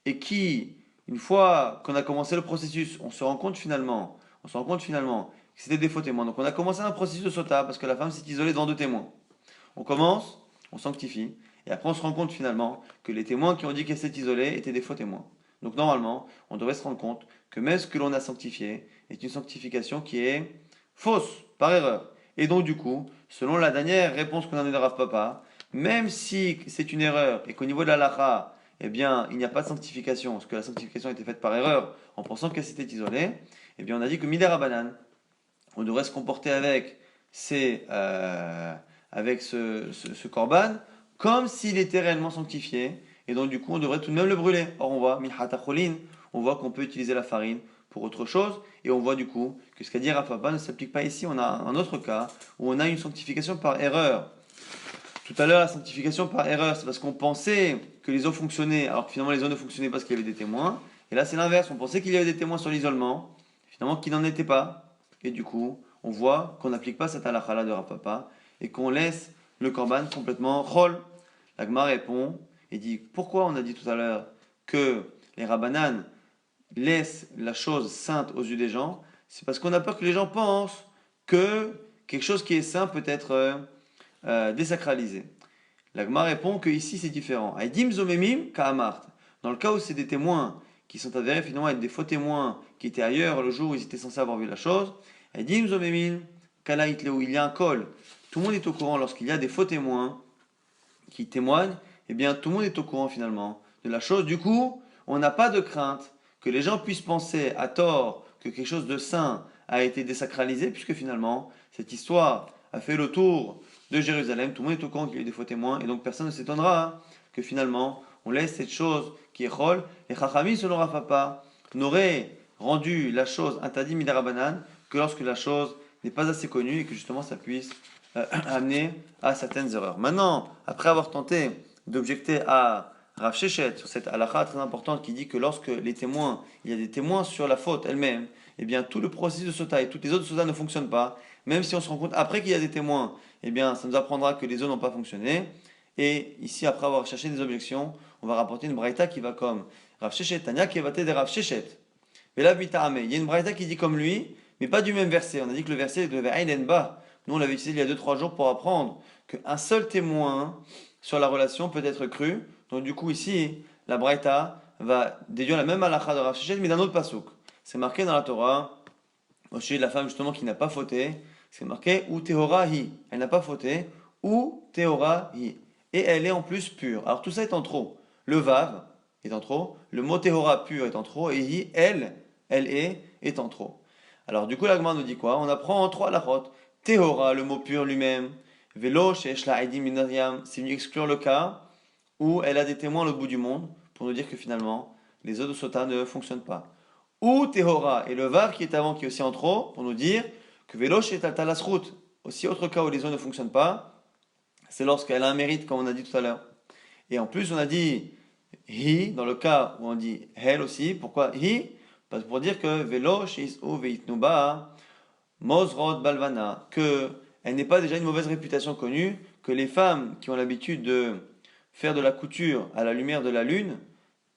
et qui, une fois qu'on a commencé le processus, on se rend compte finalement que c'était des faux témoins. Donc on a commencé un processus de sota parce que la femme s'est isolée devant deux témoins. On commence, on sanctifie, et après on se rend compte finalement que les témoins qui ont dit qu'elle s'est isolée étaient des faux témoins. Donc normalement, on devrait se rendre compte que même ce que l'on a sanctifié est une sanctification qui est fausse, par erreur. Et donc du coup, selon la dernière réponse qu'on a donnée de Rav Papa, même si c'est une erreur et qu'au niveau de la halakha, eh bien, il n'y a pas de sanctification, parce que la sanctification a été faite par erreur en pensant qu'elle s'était isolée, eh bien on a dit que midera banan, on devrait se comporter avec ce korban comme s'il était réellement sanctifié, et donc du coup on devrait tout de même le brûler. Or on voit, minhata cholin, on voit qu'on peut utiliser la farine pour autre chose, et on voit du coup que ce qu'a dit Rav Papa ne s'applique pas ici. On a un autre cas où on a une sanctification par erreur. Tout à l'heure, la sanctification par erreur, c'est parce qu'on pensait que les eaux fonctionnaient, alors que finalement les eaux ne fonctionnaient pas parce qu'il y avait des témoins. Et là, c'est l'inverse. On pensait qu'il y avait des témoins sur l'isolement, finalement qu'il n'en était pas. Et du coup, on voit qu'on n'applique pas cette halakha de Rav Papa et qu'on laisse le korban complètement chol. La Gemara répond et dit pourquoi on a dit tout à l'heure que les rabbanan laissent la chose sainte aux yeux des gens. C'est parce qu'on a peur que les gens pensent que quelque chose qui est saint peut être désacralisé. L'Agma répond que ici c'est différent. Aidim zomemim ka'amart. Dans le cas où c'est des témoins qui sont avérés finalement être des faux témoins qui étaient ailleurs le jour où ils étaient censés avoir vu la chose. Aidim zomemim kala'itleu. Il y a un col. Tout le monde est au courant lorsqu'il y a des faux témoins qui témoignent. Eh bien, tout le monde est au courant finalement de la chose. Du coup, on n'a pas de crainte que les gens puissent penser à tort que quelque chose de saint a été désacralisé, puisque finalement, cette histoire a fait le tour de Jérusalem, tout le monde est au courant qu'il y a eu des faux témoins, et donc personne ne s'étonnera que finalement, on laisse cette chose qui est chol. Les Chachamim, selon Rav Papa, n'auraient rendu la chose interdite midarabanan que lorsque la chose n'est pas assez connue et que justement ça puisse amener à certaines erreurs. Maintenant, après avoir tenté d'objecter à Rav Sheshet sur cette halakha très importante qui dit que lorsque les témoins, il y a des témoins sur la faute elle-même, eh bien tout le processus de sota et toutes les autres sotas ne fonctionnent pas. Même si on se rend compte après qu'il y a des témoins, eh bien ça nous apprendra que les autres n'ont pas fonctionné. Et ici, après avoir cherché des objections, on va rapporter une braïta qui va comme Rav Sheshet, Tanya qui va de Rav Sheshet. Mais là, il y a une braïta qui dit comme lui, mais pas du même verset. On a dit que le verset est de Ve'ainenba. Nous, on l'avait utilisé il y a 2-3 jours pour apprendre qu'un seul témoin sur la relation peut être cru. Donc du coup, ici, la braïta va déduire la même halakha de Rav Sheshet, mais d'un autre pasouk. C'est marqué dans la Torah, au sujet de la femme justement qui n'a pas fauté, c'est marqué ou tehora hi. Elle n'a pas fauté, ou tehora hi. Et elle est en plus pure. Alors tout ça est en trop. Le vav est en trop, le mot tehora pur est en trop, et hi, elle est en trop. Alors du coup, l'agma nous dit quoi? On apprend en trois halachot. Tehora, le mot pur lui-même. Velo she'eshla aidim minariam, c'est venu exclure le cas où elle a des témoins à l'autre bout du monde pour nous dire que finalement, les eaux de sota ne fonctionnent pas. Ou tehora, et le vav qui est avant, qui est aussi en trop, pour nous dire que velosh est talasrut. Aussi, autre cas où les eaux ne fonctionnent pas, c'est lorsqu'elle a un mérite, comme on a dit tout à l'heure. Et en plus, on a dit hi, dans le cas où on dit hel aussi. Pourquoi hi? Parce que pour dire que velosh is u veitnuba mozrod balvana, que elle n'est pas déjà une mauvaise réputation connue, que les femmes qui ont l'habitude de faire de la couture à la lumière de la lune,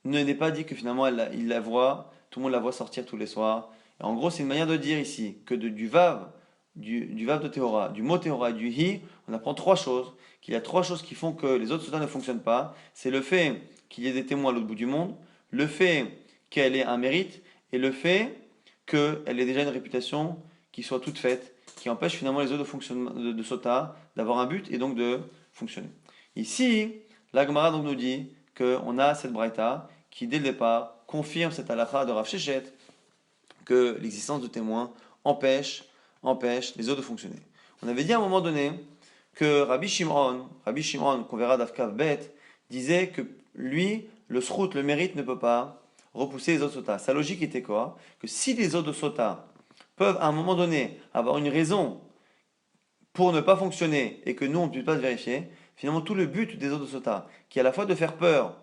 ne n'est pas dit que finalement il la voit, tout le monde la voit sortir tous les soirs. Et en gros, c'est une manière de dire ici que du vav, du vav de Théora, du mot Théora et du hi, on apprend trois choses. Qu'il y a trois choses qui font que les autres sotas ne fonctionnent pas. C'est le fait qu'il y ait des témoins à l'autre bout du monde, le fait qu'elle ait un mérite, et le fait qu'elle ait déjà une réputation qui soit toute faite, qui empêche finalement les autres de sota d'avoir un but et donc de fonctionner. Ici, la Gemara donc nous dit qu'on a cette braïta qui, dès le départ, confirme cette halakha de Rav Sheshet que l'existence de témoins empêche les autres de fonctionner. On avait dit à un moment donné que Rabbi Shimon, qu'on verra d'Afkav Bet, disait que lui, le srout, le mérite, ne peut pas repousser les autres sotas. Sa logique était quoi? Que si les autres sotas peuvent à un moment donné avoir une raison pour ne pas fonctionner et que nous on ne puisse pas se vérifier, finalement tout le but des autres sotas, qui est à la fois de faire peur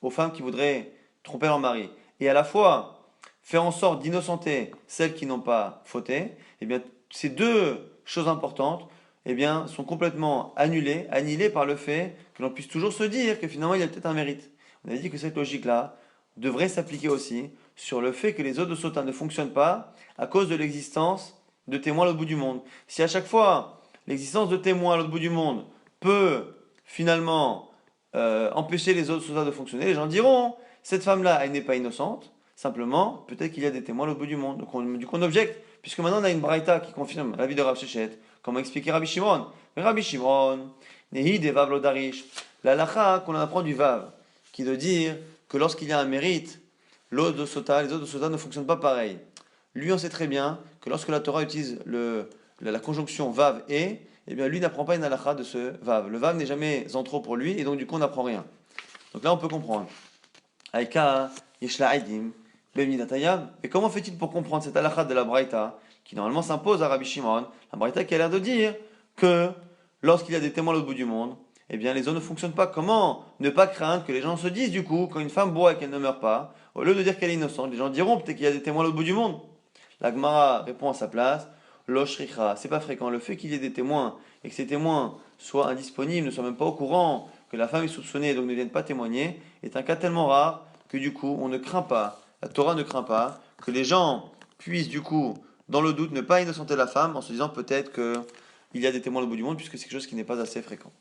aux femmes qui voudraient tromper leur mari, et à la fois faire en sorte d'innocenter celles qui n'ont pas fauté, eh bien ces deux choses importantes eh bien, sont complètement annihilées par le fait que l'on puisse toujours se dire que finalement il y a peut-être un mérite. On a dit que cette logique-là devrait s'appliquer aussi sur le fait que les eaux de sota ne fonctionnent pas à cause de l'existence de témoins à l'autre bout du monde. Si à chaque fois l'existence de témoins à l'autre bout du monde peut finalement empêcher les autres sotas de fonctionner, les gens diront cette femme-là, elle n'est pas innocente, simplement peut-être qu'il y a des témoins à l'autre bout du monde. Donc du coup on objecte, puisque maintenant on a une braïta qui confirme l'avis de Rav Sheshet. Comment expliquer Rabbi Shimon? Rabbi Shimon, Nehi de Vav Lodarish, la lacha qu'on apprend du Vav, qui veut dire que lorsqu'il y a un mérite, les autres de sota ne fonctionnent pas pareil. Lui, on sait très bien que lorsque la Torah utilise la conjonction Vav et, eh bien lui n'apprend pas une halakha de ce Vav. Le Vav n'est jamais en trop pour lui, et donc du coup on n'apprend rien. Donc là on peut comprendre. Aïka, Yeshla Aidim, Bemidatayam. Et comment fait-il pour comprendre cette halakha de la Braïta, qui normalement s'impose à Rabbi Shimon, la Braïta qui a l'air de dire que lorsqu'il y a des témoins à l'autre bout du monde, eh bien les eaux ne fonctionnent pas. Comment ne pas craindre que les gens se disent du coup, quand une femme boit et qu'elle ne meurt pas, au lieu de dire qu'elle est innocente, les gens diront peut-être qu'il y a des témoins à l'autre bout du monde. La Gemara répond à sa place, Loshricha, c'est pas fréquent. Le fait qu'il y ait des témoins et que ces témoins soient indisponibles, ne soient même pas au courant, que la femme est soupçonnée et donc ne vienne pas témoigner, est un cas tellement rare que du coup on ne craint pas, la Torah ne craint pas, que les gens puissent du coup, dans le doute, ne pas innocenter la femme en se disant peut-être qu'il y a des témoins au bout du monde puisque c'est quelque chose qui n'est pas assez fréquent.